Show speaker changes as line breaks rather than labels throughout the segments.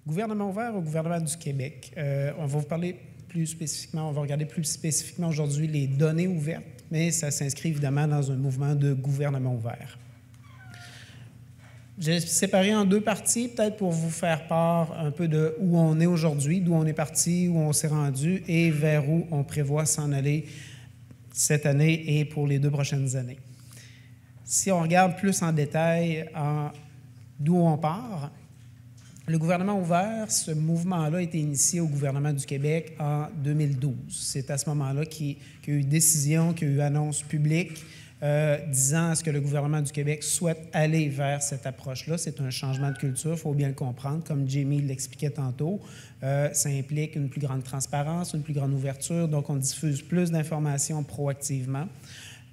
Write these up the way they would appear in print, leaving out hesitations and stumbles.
Gouvernement ouvert au gouvernement du Québec. On va vous parler plus spécifiquement, on va regarder plus spécifiquement aujourd'hui les données ouvertes, mais ça s'inscrit évidemment dans un mouvement de gouvernement ouvert. J'ai séparé en deux parties, peut-être pour vous faire part un peu de où on est aujourd'hui, d'où on est parti, où on s'est rendu et vers où on prévoit s'en aller cette année et pour les 2 prochaines années. Si on regarde plus en détail d'où on part, le gouvernement ouvert, ce mouvement-là a été initié au gouvernement du Québec en 2012. C'est à ce moment-là qu'il y a eu décision, qu'il y a eu annonce publique disant à ce que le gouvernement du Québec souhaite aller vers cette approche-là. C'est un changement de culture, il faut bien le comprendre. Comme Jamie l'expliquait tantôt, ça implique une plus grande transparence, une plus grande ouverture, donc on diffuse plus d'informations proactivement.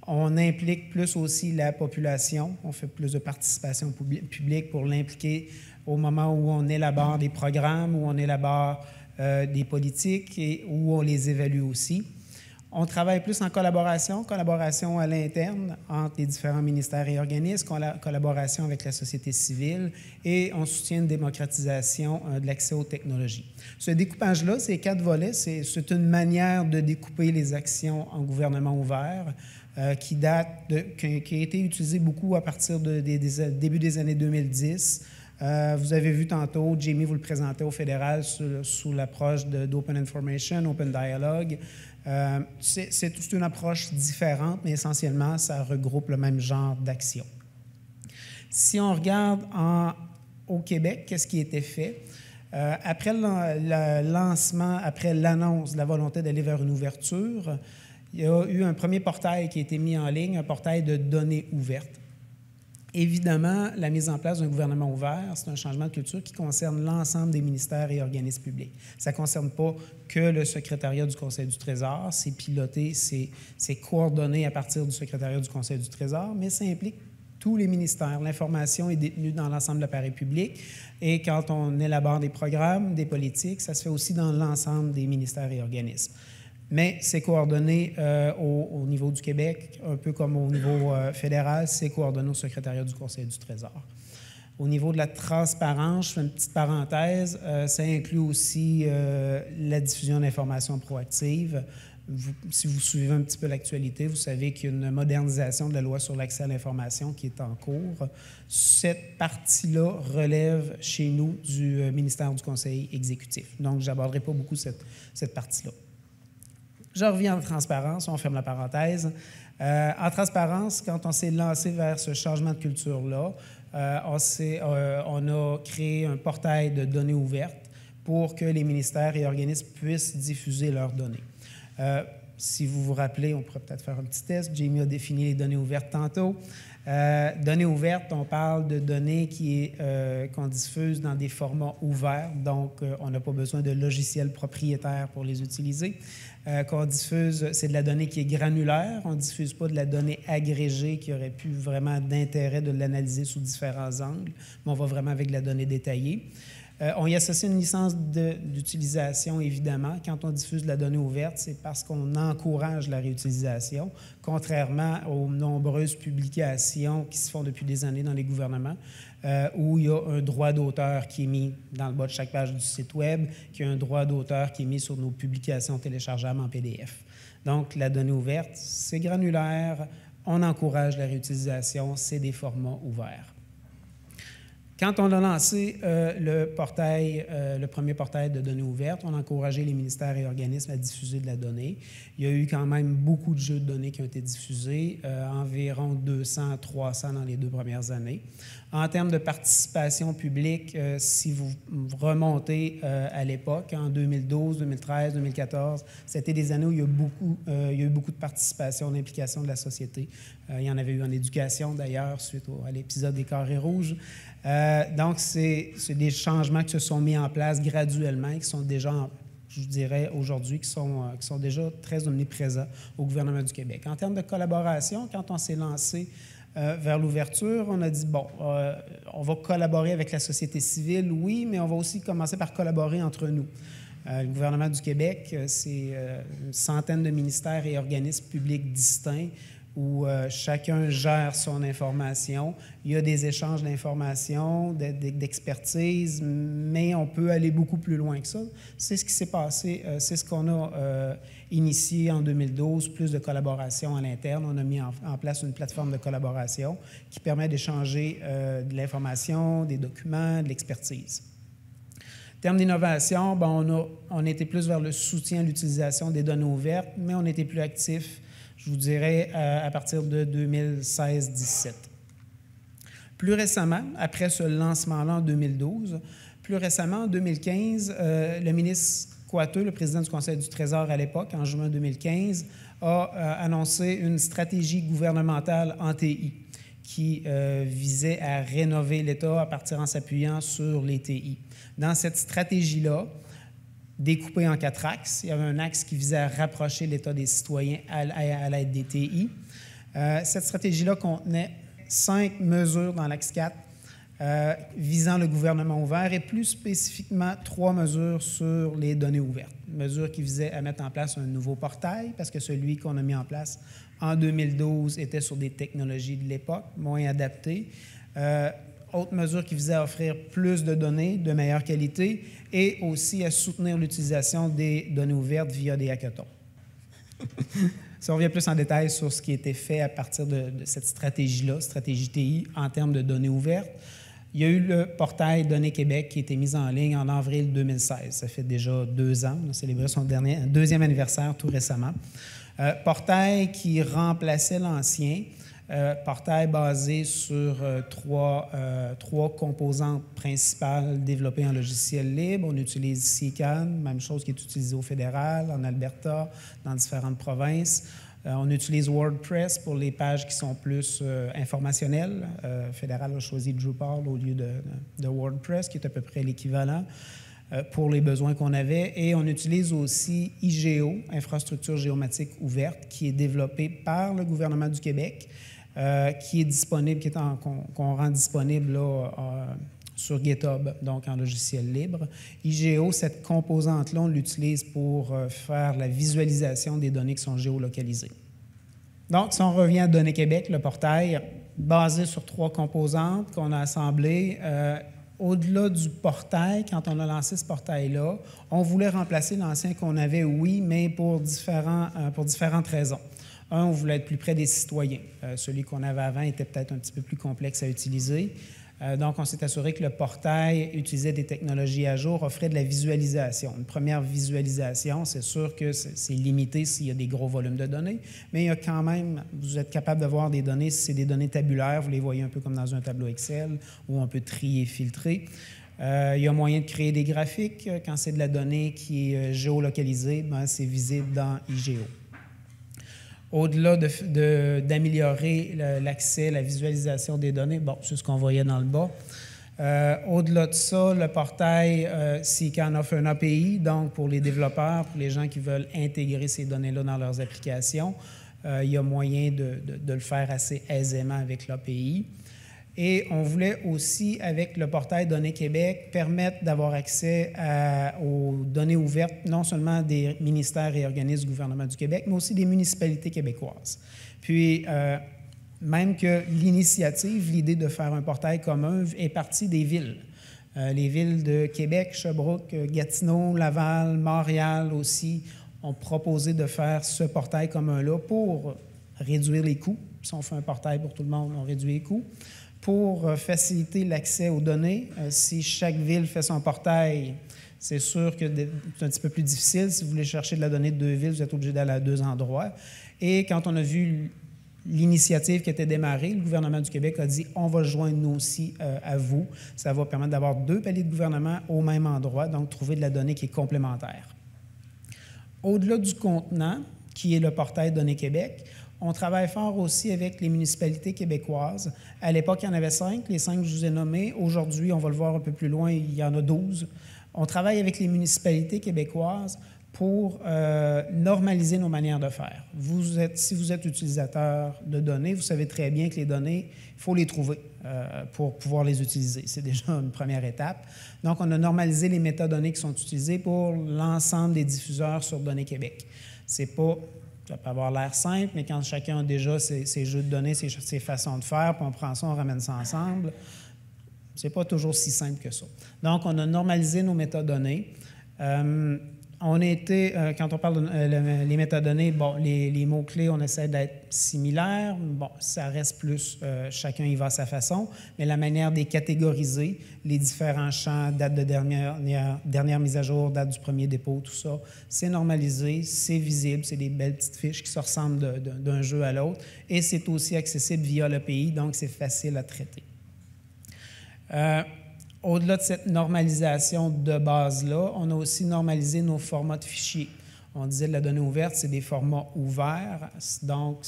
On implique plus aussi la population, on fait plus de participation publique pour l'impliquer au moment où on élabore des programmes, où on élabore des politiques et où on les évalue aussi. On travaille plus en collaboration à l'interne entre les différents ministères et organismes, collaboration avec la société civile et on soutient une démocratisation de l'accès aux technologies. Ce découpage-là, ces 4 volets, c'est une manière de découper les actions en gouvernement ouvert qui a été utilisée beaucoup à partir des début des années 2010. Vous avez vu tantôt, Jamie vous le présentait au fédéral sous l'approche d'Open Information, Open Dialogue. C'est toute une approche différente, mais essentiellement, ça regroupe le même genre d'action. Si on regarde au Québec, qu'est-ce qui a été fait? Après le lancement, après l'annonce de la volonté d'aller vers une ouverture, il y a eu un premier portail qui a été mis en ligne, un portail de données ouvertes. Évidemment, la mise en place d'un gouvernement ouvert, c'est un changement de culture qui concerne l'ensemble des ministères et organismes publics. Ça ne concerne pas que le secrétariat du Conseil du Trésor, c'est piloté, c'est coordonné à partir du secrétariat du Conseil du Trésor, mais ça implique tous les ministères. L'information est détenue dans l'ensemble de l'appareil public et quand on élabore des programmes, des politiques, ça se fait aussi dans l'ensemble des ministères et organismes. Mais c'est coordonné au niveau du Québec, un peu comme au niveau fédéral, c'est coordonné au secrétariat du Conseil du Trésor. Au niveau de la transparence, je fais une petite parenthèse, ça inclut aussi la diffusion d'informations proactives. Si vous suivez un petit peu l'actualité, vous savez qu'il y a une modernisation de la loi sur l'accès à l'information qui est en cours. Cette partie-là relève chez nous du ministère du Conseil exécutif. Donc, je n'aborderai pas beaucoup cette partie-là. Je reviens en transparence, on ferme la parenthèse. En transparence, quand on s'est lancé vers ce changement de culture-là, on a créé un portail de données ouvertes pour que les ministères et organismes puissent diffuser leurs données. Si vous vous rappelez, on pourrait peut-être faire un petit test. Jamie a défini les données ouvertes tantôt. Données ouvertes, on parle de données qu'on diffuse dans des formats ouverts, donc on n'a pas besoin de logiciels propriétaires pour les utiliser. Qu'on diffuse, c'est de la donnée qui est granulaire, on ne diffuse pas de la donnée agrégée qui aurait pu vraiment d'intérêt de l'analyser sous différents angles, mais on va vraiment avec de la donnée détaillée. On y associe une licence d'utilisation, évidemment. Quand on diffuse de la donnée ouverte, c'est parce qu'on encourage la réutilisation, contrairement aux nombreuses publications qui se font depuis des années dans les gouvernements, où il y a un droit d'auteur qui est mis dans le bas de chaque page du site Web, qui a un droit d'auteur qui est mis sur nos publications téléchargeables en PDF. Donc, la donnée ouverte, c'est granulaire, on encourage la réutilisation, c'est des formats ouverts. Quand on a lancé le premier portail de données ouvertes, on a encouragé les ministères et organismes à diffuser de la donnée. Il y a eu quand même beaucoup de jeux de données qui ont été diffusés, environ 200 à 300 dans les 2 premières années. En termes de participation publique, si vous remontez à l'époque, en 2012, 2013, 2014, c'était des années où il y a eu beaucoup de participation, d'implication de la société. Il y en avait eu en éducation, d'ailleurs, suite à l'épisode des carrés rouges. Donc, c'est des changements qui se sont mis en place graduellement et qui sont déjà, je dirais aujourd'hui, qui sont déjà très omniprésents au gouvernement du Québec. En termes de collaboration, quand on s'est lancé vers l'ouverture, on a dit, bon, on va collaborer avec la société civile, oui, mais on va aussi commencer par collaborer entre nous. Le gouvernement du Québec, c'est une centaine de ministères et organismes publics distincts où chacun gère son information. Il y a des échanges d'informations, d'expertise, mais on peut aller beaucoup plus loin que ça. C'est ce qui s'est passé, c'est ce qu'on a initié en 2012, plus de collaboration à l'interne. On a mis en place une plateforme de collaboration qui permet d'échanger de l'information, des documents, de l'expertise. En termes d'innovation, on était plus vers le soutien à l'utilisation des données ouvertes, mais on était plus actifs, je vous dirais, à partir de 2016-17. Plus récemment, après ce lancement-là en 2012, plus récemment, en 2015, le ministre Coiteux, le président du Conseil du Trésor à l'époque, en juin 2015, a annoncé une stratégie gouvernementale en TI qui visait à rénover l'État en s'appuyant sur les TI. Dans cette stratégie-là, découpée en 4 axes, il y avait un axe qui visait à rapprocher l'État des citoyens à l'aide des TI. Cette stratégie-là contenait 5 mesures dans l'axe 4 visant le gouvernement ouvert et plus spécifiquement 3 mesures sur les données ouvertes. Une mesure qui visait à mettre en place un nouveau portail parce que celui qu'on a mis en place en 2012 était sur des technologies de l'époque, moins adaptées. Autre mesure qui visait à offrir plus de données de meilleure qualité et aussi à soutenir l'utilisation des données ouvertes via des hackathons. Si on revient plus en détail sur ce qui a été fait à partir de cette stratégie-là, stratégie TI, en termes de données ouvertes, il y a eu le portail Données Québec qui a été mis en ligne en avril 2016. Ça fait déjà 2 ans. On a célébré son 2e anniversaire tout récemment. Portail qui remplaçait l'ancien. Portail basé sur 3 composantes principales développées en logiciel libre. On utilise CICAN, même chose qui est utilisée au fédéral, en Alberta, dans différentes provinces. On utilise WordPress pour les pages qui sont plus informationnelles. Fédéral a choisi Drupal au lieu de WordPress, qui est à peu près l'équivalent pour les besoins qu'on avait. Et on utilise aussi IGO, Infrastructure géomatique ouverte, qui est développée par le gouvernement du Québec, qui est disponible, qu'on rend disponible là, sur GitHub, donc en logiciel libre. IGO, cette composante-là, on l'utilise pour faire la visualisation des données qui sont géolocalisées. Donc, si on revient à Données Québec, le portail basé sur 3 composantes qu'on a assemblées, au-delà du portail, quand on a lancé ce portail-là, on voulait remplacer l'ancien qu'on avait, oui, mais pour différentes raisons. On voulait être plus près des citoyens. Celui qu'on avait avant était peut-être un petit peu plus complexe à utiliser. Donc, on s'est assuré que le portail utilisait des technologies à jour, offrait de la visualisation. Une première visualisation, c'est sûr que c'est limité s'il y a des gros volumes de données, mais il y a quand même, vous êtes capable de voir des données, si c'est des données tabulaires, vous les voyez un peu comme dans un tableau Excel, où on peut trier, filtrer. Il y a moyen de créer des graphiques. Quand c'est de la donnée qui est géolocalisée, c'est visible dans IGO. Au-delà d'améliorer l'accès, la visualisation des données, c'est ce qu'on voyait dans le bas. Au-delà de ça, le portail CICAN offre un API, donc pour les développeurs, pour les gens qui veulent intégrer ces données-là dans leurs applications, il y a moyen de le faire assez aisément avec l'API. Et on voulait aussi, avec le portail Données Québec, permettre d'avoir accès aux données ouvertes, non seulement des ministères et organismes du gouvernement du Québec, mais aussi des municipalités québécoises. Puis, même que l'initiative, l'idée de faire un portail commun, est partie des villes. Les villes de Québec, Sherbrooke, Gatineau, Laval, Montréal aussi ont proposé de faire ce portail commun-là pour réduire les coûts. Si on fait un portail pour tout le monde, on réduit les coûts. Pour faciliter l'accès aux données, si chaque ville fait son portail, c'est sûr que c'est un petit peu plus difficile. Si vous voulez chercher de la donnée de 2 villes, vous êtes obligé d'aller à 2 endroits. Et quand on a vu l'initiative qui était démarrée, le gouvernement du Québec a dit « on va joindre nous aussi à vous ». Ça va permettre d'avoir 2 paliers de gouvernement au même endroit, donc trouver de la donnée qui est complémentaire. Au-delà du contenant, qui est le portail Données Québec, on travaille fort aussi avec les municipalités québécoises. À l'époque, il y en avait 5, les 5 que je vous ai nommés. Aujourd'hui, on va le voir un peu plus loin, il y en a 12. On travaille avec les municipalités québécoises pour normaliser nos manières de faire. Si vous êtes utilisateur de données, vous savez très bien que les données, il faut les trouver pour pouvoir les utiliser. C'est déjà une première étape. Donc, on a normalisé les métadonnées qui sont utilisées pour l'ensemble des diffuseurs sur Données Québec. C'est pas Ça peut avoir l'air simple, mais quand chacun a déjà ses jeux de données, ses façons de faire, puis on prend ça, on ramène ça ensemble, c'est pas toujours si simple que ça. Donc, on a normalisé nos métadonnées. On était, quand on parle les métadonnées, bon, les mots-clés, on essaie d'être similaires. Bon, ça reste plus, chacun y va à sa façon, mais la manière de les catégoriser, les différents champs, date de dernière mise à jour, date du premier dépôt, tout ça, c'est normalisé, c'est visible, c'est des belles petites fiches qui se ressemblent d'un jeu à l'autre, et c'est aussi accessible via l'API, donc c'est facile à traiter. Au-delà de cette normalisation de base-là, on a aussi normalisé nos formats de fichiers. On disait de la donnée ouverte, c'est des formats ouverts, donc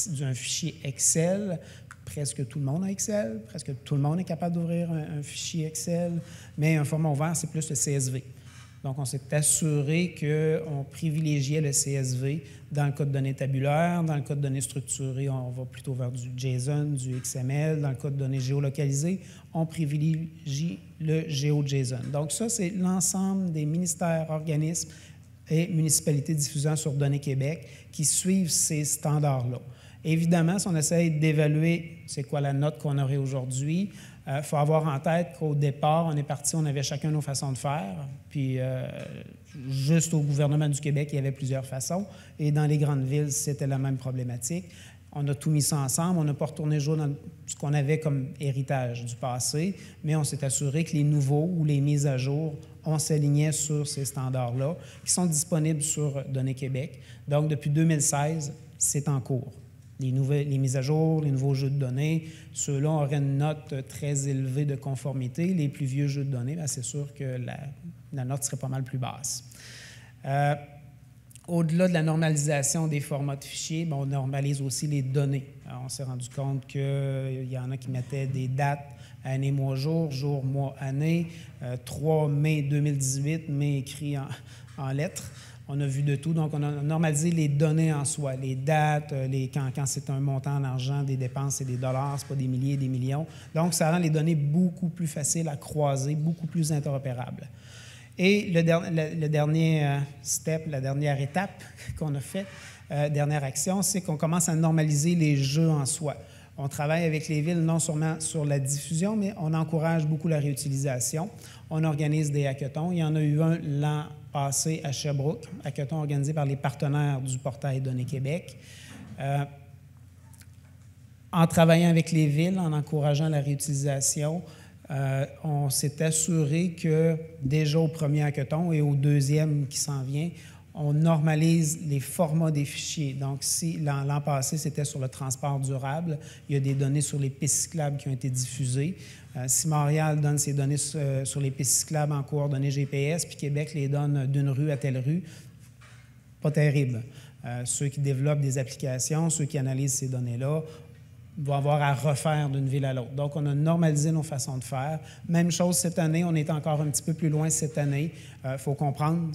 d'un fichier Excel. Presque tout le monde a Excel, presque tout le monde est capable d'ouvrir un fichier Excel, mais un format ouvert, c'est plus le CSV. Donc, on s'est assuré qu'on privilégiait le CSV dans le cas de données tabulaires. Dans le cas de données structurées, on va plutôt vers du JSON, du XML. Dans le cas de données géolocalisées, on privilégie le GeoJSON. Donc, ça, c'est l'ensemble des ministères, organismes et municipalités diffusant sur Données Québec qui suivent ces standards-là. Évidemment, si on essaye d'évaluer c'est quoi la note qu'on aurait aujourd'hui, il faut avoir en tête qu'au départ, on est parti, on avait chacun nos façons de faire, puis juste au gouvernement du Québec, il y avait plusieurs façons, et dans les grandes villes, c'était la même problématique. On a tout mis ça ensemble, on n'a pas retourné jouer dans ce qu'on avait comme héritage du passé, mais on s'est assuré que les nouveaux ou les mises à jour, on s'alignait sur ces standards-là, qui sont disponibles sur Données Québec. Donc, depuis 2016, c'est en cours. Les mises à jour, les nouveaux jeux de données, ceux-là auraient une note très élevée de conformité. Les plus vieux jeux de données, c'est sûr que la note serait pas mal plus basse. Au-delà de la normalisation des formats de fichiers, on normalise aussi les données. Alors, on s'est rendu compte qu'il y en a qui mettaient des dates année, mois, jour, jour, mois, année. 3 mai 2018, mai écrit en lettres. On a vu de tout. Donc, on a normalisé les données en soi, les dates, quand c'est un montant en argent, des dépenses et des dollars, ce n'est pas des milliers et des millions. Donc, ça rend les données beaucoup plus faciles à croiser, beaucoup plus interopérables. Et le dernier step, la dernière étape qu'on a fait, dernière action, c'est qu'on commence à normaliser les jeux en soi. On travaille avec les villes non seulement sur la diffusion, mais on encourage beaucoup la réutilisation. On organise des hackathons. Il y en a eu un l'an passé à Sherbrooke, hackathon organisé par les partenaires du portail Données Québec. En travaillant avec les villes, en encourageant la réutilisation, on s'est assuré que déjà au premier hackathon et au deuxième qui s'en vient, on normalise les formats des fichiers. Donc, si l'an passé, c'était sur le transport durable, il y a des données sur les pistes cyclables qui ont été diffusées. Si Montréal donne ses données sur les pistes cyclables en coordonnées GPS, puis Québec les donne d'une rue à telle rue, pas terrible. Ceux qui développent des applications, ceux qui analysent ces données-là, vont avoir à refaire d'une ville à l'autre. Donc, on a normalisé nos façons de faire. Même chose cette année, on est encore un petit peu plus loin cette année. Il faut comprendre,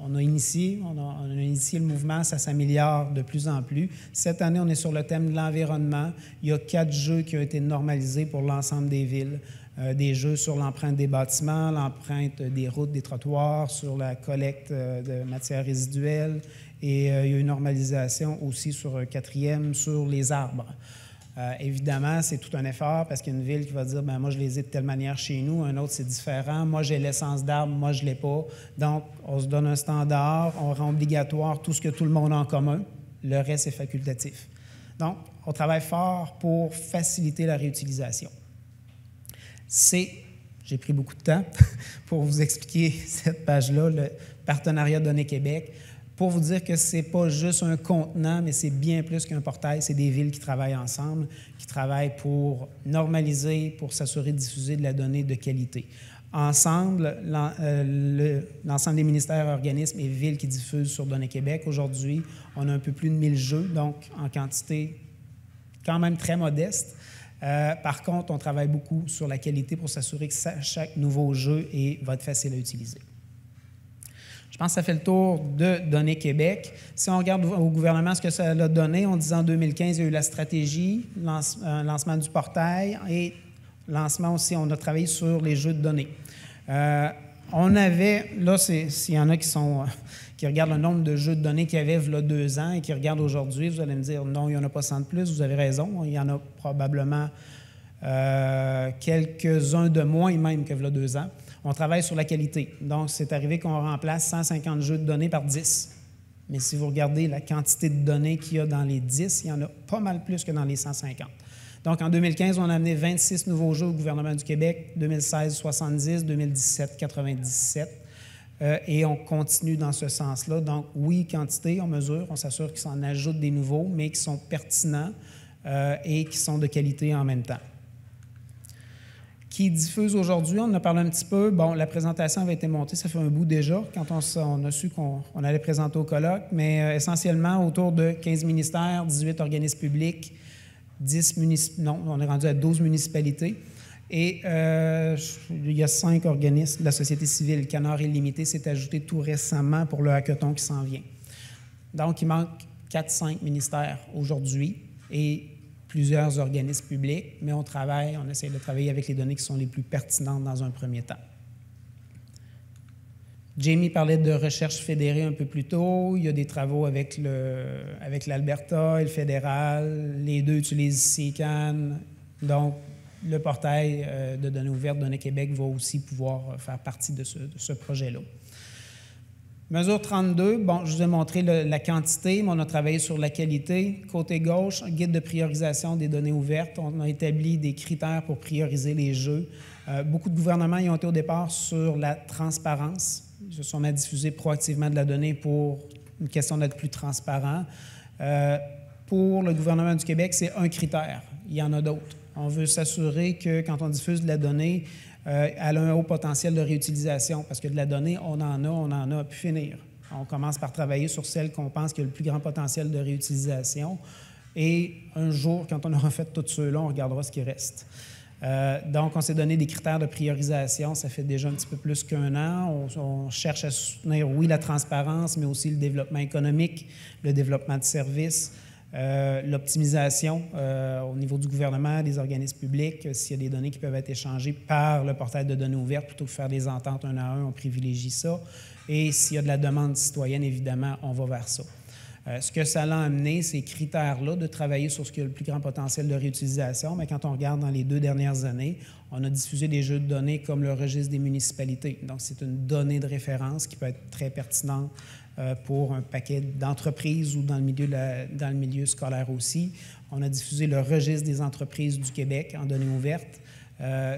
on a initié le mouvement, ça s'améliore de plus en plus. Cette année, on est sur le thème de l'environnement. Il y a 4 jeux qui ont été normalisés pour l'ensemble des villes. Des jeux sur l'empreinte des bâtiments, l'empreinte des routes, des trottoirs, sur la collecte de matières résiduelles. Et il y a une normalisation aussi sur un 4e, sur les arbres. Évidemment, c'est tout un effort parce qu'il y a une ville qui va dire moi, je les ai de telle manière chez nous, un autre, c'est différent. Moi, j'ai l'essence d'arbre, moi, je ne l'ai pas. Donc, on se donne un standard, on rend obligatoire tout ce que tout le monde a en commun. Le reste est facultatif. Donc, on travaille fort pour faciliter la réutilisation. J'ai pris beaucoup de temps pour vous expliquer cette page-là, le partenariat Données Québec, pour vous dire que ce n'est pas juste un contenant, mais c'est bien plus qu'un portail. C'est des villes qui travaillent ensemble, qui travaillent pour normaliser, pour s'assurer de diffuser de la donnée de qualité. Ensemble, l'ensemble des ministères, organismes et villes qui diffusent sur Données Québec, aujourd'hui, on a un peu plus de 1000 jeux, donc en quantité quand même très modeste. Par contre, on travaille beaucoup sur la qualité pour s'assurer que chaque nouveau jeu va être facile à utiliser. Je pense que ça fait le tour de Données Québec. Si on regarde au gouvernement ce que ça a donné, on disait en 2015, il y a eu la stratégie, lancement du portail et lancement aussi, on a travaillé sur les jeux de données. On avait, là, s'il y en a qui qui regarde le nombre de jeux de données qu'il y avait il y a 2 ans et qui regarde aujourd'hui, vous allez me dire, non, il n'y en a pas 100 de plus, vous avez raison, il y en a probablement quelques-uns de moins même que il y a 2 ans. On travaille sur la qualité. Donc, c'est arrivé qu'on remplace 150 jeux de données par 10. Mais si vous regardez la quantité de données qu'il y a dans les 10, il y en a pas mal plus que dans les 150. Donc, en 2015, on a amené 26 nouveaux jeux au gouvernement du Québec, 2016, 70, 2017, 97. Et on continue dans ce sens-là. Donc, oui, quantité, on mesure, on s'assure qu'ils s'en ajoutent des nouveaux, mais qui sont pertinents et qui sont de qualité en même temps. Qui diffuse aujourd'hui, on en a parlé un petit peu. Bon, la présentation avait été montée, ça fait un bout déjà, quand on a su qu'on allait présenter au colloque, mais essentiellement autour de 15 ministères, 18 organismes publics, 10 non, on est rendu à 12 municipalités. Et il y a 5 organismes de la société civile. Canard Illimité s'est ajouté tout récemment pour le hackathon qui s'en vient. Donc, il manque 4-5 ministères aujourd'hui et plusieurs organismes publics, mais on essaie de travailler avec les données qui sont les plus pertinentes dans un premier temps. Jamie parlait de recherche fédérée un peu plus tôt. Il y a des travaux avec l'Alberta et le fédéral. Les deux utilisent CICAN. Donc, le portail de données ouvertes, Données Québec, va aussi pouvoir faire partie de ce projet-là. Mesure 32, bon, je vous ai montré la quantité, mais on a travaillé sur la qualité. Côté gauche, un guide de priorisation des données ouvertes. On a établi des critères pour prioriser les jeux. Beaucoup de gouvernements y ont été au départ sur la transparence. Ils se sont mis à diffuser proactivement de la donnée pour une question d'être plus transparent. Pour le gouvernement du Québec, c'est un critère. Il y en a d'autres. On veut s'assurer que quand on diffuse de la donnée, elle a un haut potentiel de réutilisation, parce que de la donnée, on en a à pu finir. On commence par travailler sur celle qu'on pense qui a le plus grand potentiel de réutilisation, et un jour, quand on aura fait tous ceux-là, on regardera ce qui reste. Donc, on s'est donné des critères de priorisation. Ça fait déjà un petit peu plus qu'1 an. On cherche à soutenir, oui, la transparence, mais aussi le développement économique, le développement de services, l'optimisation au niveau du gouvernement, des organismes publics, s'il y a des données qui peuvent être échangées par le portail de données ouvertes, plutôt que faire des ententes 1 à 1, on privilégie ça. Et s'il y a de la demande citoyenne, évidemment, on va vers ça. Ce que ça l'a amené, ces critères-là, de travailler sur ce qui a le plus grand potentiel de réutilisation, mais quand on regarde dans les 2 dernières années, on a diffusé des jeux de données comme le registre des municipalités. Donc, c'est une donnée de référence qui peut être très pertinente pour un paquet d'entreprises ou dans le milieu scolaire aussi. On a diffusé le registre des entreprises du Québec en données ouvertes.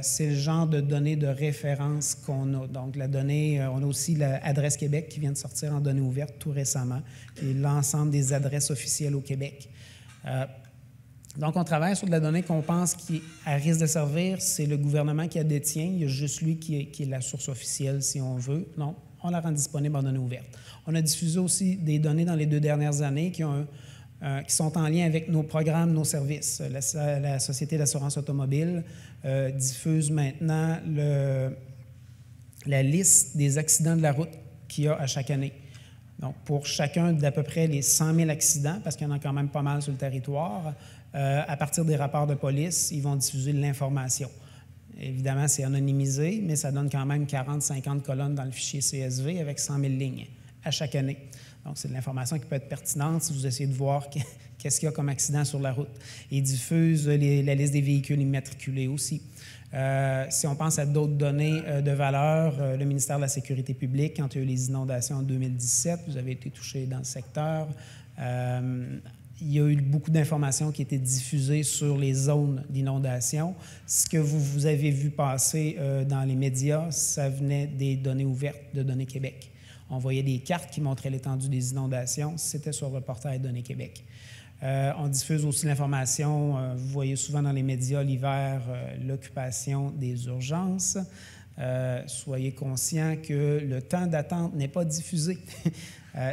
C'est le genre de données de référence qu'on a. Donc, la donnée, on a aussi l'adresse Québec qui vient de sortir en données ouvertes tout récemment, qui est l'ensemble des adresses officielles au Québec. Donc, on travaille sur de la donnée qu'on pense qui à risque de servir. C'est le gouvernement qui la détient. Il y a juste lui qui est la source officielle, si on veut. Non, on la rend disponible en données ouvertes. On a diffusé aussi des données dans les 2 dernières années qui sont en lien avec nos programmes, nos services. La Société d'assurance automobile diffuse maintenant la liste des accidents de la route qu'il y a à chaque année. Donc, pour chacun d'à peu près les 100 000 accidents, parce qu'il y en a quand même pas mal sur le territoire, à partir des rapports de police, ils vont diffuser de l'information. Évidemment, c'est anonymisé, mais ça donne quand même 40-50 colonnes dans le fichier CSV avec 100 000 lignes à chaque année. Donc, c'est de l'information qui peut être pertinente si vous essayez de voir qu'est-ce qu'il y a comme accident sur la route. Ils diffusent la liste des véhicules immatriculés aussi. Si on pense à d'autres données de valeur, le ministère de la Sécurité publique, quand il y a eu les inondations en 2017, vous avez été touché dans le secteur, il y a eu beaucoup d'informations qui étaient diffusées sur les zones d'inondation. Ce que vous avez vu passer dans les médias, ça venait des données ouvertes de Données Québec. On voyait des cartes qui montraient l'étendue des inondations. C'était sur le portail Données Québec. On diffuse aussi l'information, vous voyez souvent dans les médias l'hiver, l'occupation des urgences. Soyez conscients que le temps d'attente n'est pas diffusé.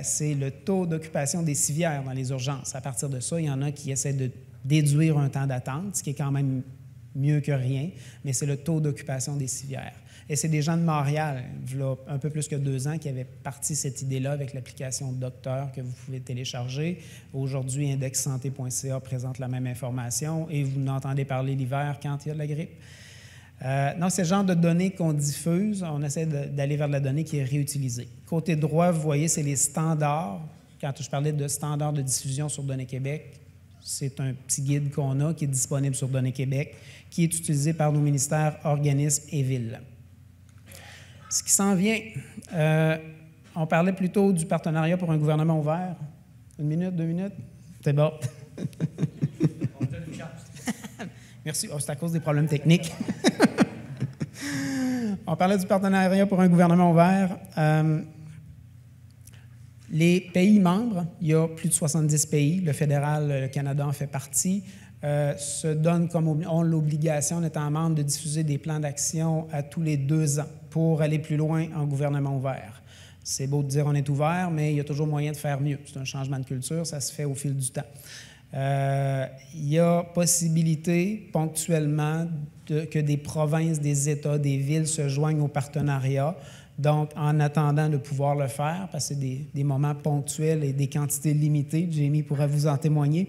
C'est le taux d'occupation des civières dans les urgences. À partir de ça, il y en a qui essaient de déduire un temps d'attente, ce qui est quand même mieux que rien, mais c'est le taux d'occupation des civières. Et c'est des gens de Montréal, il y a un peu plus que 2 ans, qui avaient parti cette idée-là avec l'application Docteur que vous pouvez télécharger. Aujourd'hui, indexsanté.ca présente la même information et vous n'entendez parler l'hiver quand il y a de la grippe. Donc, c'est le genre de données qu'on diffuse. On essaie d'aller vers de la donnée qui est réutilisée. Côté droit, vous voyez, c'est les standards. Quand je parlais de standards de diffusion sur Données Québec, c'est un petit guide qu'on a qui est disponible sur Données Québec, qui est utilisé par nos ministères, organismes et villes. Ce qui s'en vient, on parlait plutôt du partenariat pour un gouvernement ouvert. 1 minute, 2 minutes? C'est bon. Merci. Oh, c'est à cause des problèmes techniques. On parlait du partenariat pour un gouvernement ouvert. Les pays membres, il y a plus de 70 pays, le fédéral, le Canada en fait partie, se donnent ont l'obligation, en étant membre, de diffuser des plans d'action à tous les 2 ans pour aller plus loin en gouvernement ouvert. C'est beau de dire on est ouvert, mais il y a toujours moyen de faire mieux. C'est un changement de culture, ça se fait au fil du temps. Il y a possibilité, ponctuellement, que des provinces, des États, des villes se joignent au partenariat. Donc, en attendant de pouvoir le faire, parce que c'est des moments ponctuels et des quantités limitées, Jamie pourra vous en témoigner,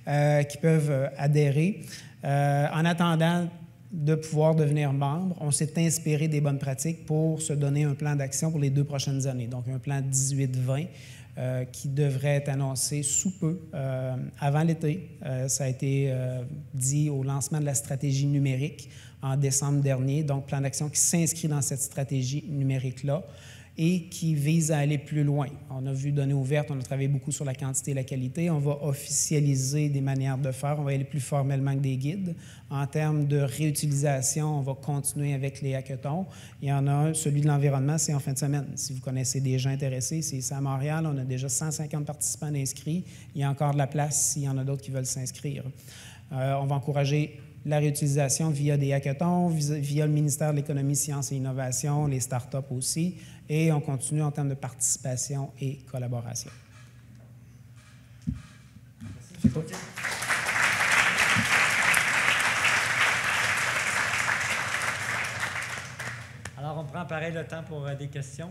qui peuvent adhérer. En attendant de pouvoir devenir membre, on s'est inspiré des bonnes pratiques pour se donner un plan d'action pour les 2 prochaines années. Donc, un plan 18-20 qui devrait être annoncé sous peu, avant l'été. Ça a été dit au lancement de la stratégie numérique en décembre dernier. Donc, plan d'action qui s'inscrit dans cette stratégie numérique-là et qui vise à aller plus loin. On a vu Données ouvertes, on a travaillé beaucoup sur la quantité et la qualité. On va officialiser des manières de faire. On va aller plus formellement que des guides. En termes de réutilisation, on va continuer avec les hackathons. Il y en a un, celui de l'environnement, c'est en fin de semaine. Si vous connaissez des gens intéressés, c'est ici à Montréal. On a déjà 150 participants inscrits. Il y a encore de la place s'il y en a d'autres qui veulent s'inscrire. On va encourager la réutilisation via des hackathons, via le ministère de l'Économie, Sciences et Innovation, les startups aussi, et on continue en termes de participation et collaboration. Merci.
Alors, on prend pareil le temps pour des questions.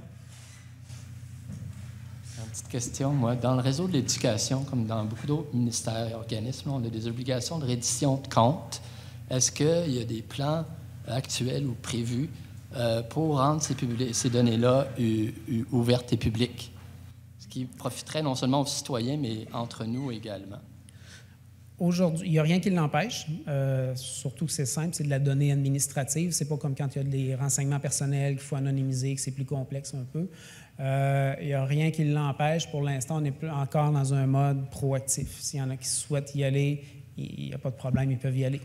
Une petite question, moi. Dans le réseau de l'éducation, comme dans beaucoup d'autres ministères et organismes, on a des obligations de reddition de comptes. Est-ce qu'il y a des plans actuels ou prévus pour rendre ces données-là ouvertes et publiques? Ce qui profiterait non seulement aux citoyens, mais entre nous également.
Aujourd'hui, il n'y a rien qui l'empêche. Surtout que c'est simple, c'est de la donnée administrative. C'est pas comme quand il y a des renseignements personnels qu'il faut anonymiser, que c'est plus complexe un peu. Il n'y a rien qui l'empêche. Pour l'instant, on est encore dans un mode proactif. S'il y en a qui souhaitent y aller, il n'y a pas de problème, ils peuvent y aller.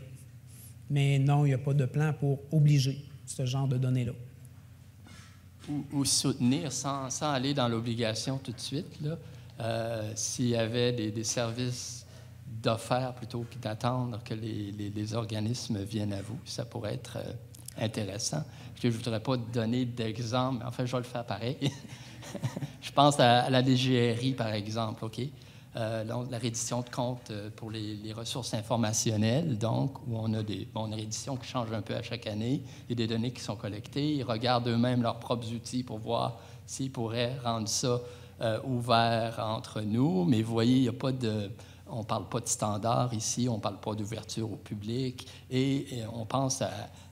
Mais non, il n'y a pas de plan pour obliger ce genre de données-là.
Ou soutenir sans aller dans l'obligation tout de suite, là, s'il y avait des services d'offert plutôt que d'attendre que les organismes viennent à vous, ça pourrait être intéressant. Je ne voudrais pas donner d'exemple, mais en fait, je vais le faire pareil. Je pense à la DGRI, par exemple, OK? La reddition de comptes pour les ressources informationnelles, donc, où on a une reddition qui change un peu à chaque année. Il y a des données qui sont collectées. Ils regardent eux-mêmes leurs propres outils pour voir s'ils pourraient rendre ça ouvert entre nous. Mais vous voyez, il n'y a pas de... On ne parle pas de standards ici, on ne parle pas d'ouverture au public, et on pense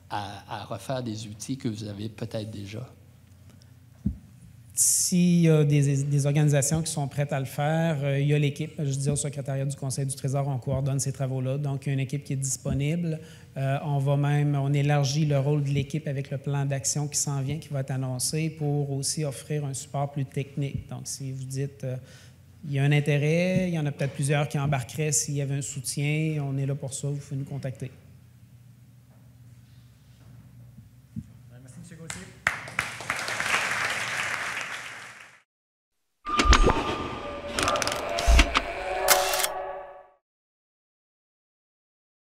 à refaire des outils que vous avez peut-être déjà.
S'il y a des organisations qui sont prêtes à le faire, il y a l'équipe. Je dis au secrétariat du Conseil du Trésor, on coordonne ces travaux-là. Donc, il y a une équipe qui est disponible. On élargit le rôle de l'équipe avec le plan d'action qui s'en vient, qui va être annoncé, pour aussi offrir un support plus technique. Donc, si vous dites... il y a un intérêt, il y en a peut-être plusieurs qui embarqueraient s'il y avait un soutien. On est là pour ça, vous pouvez nous contacter.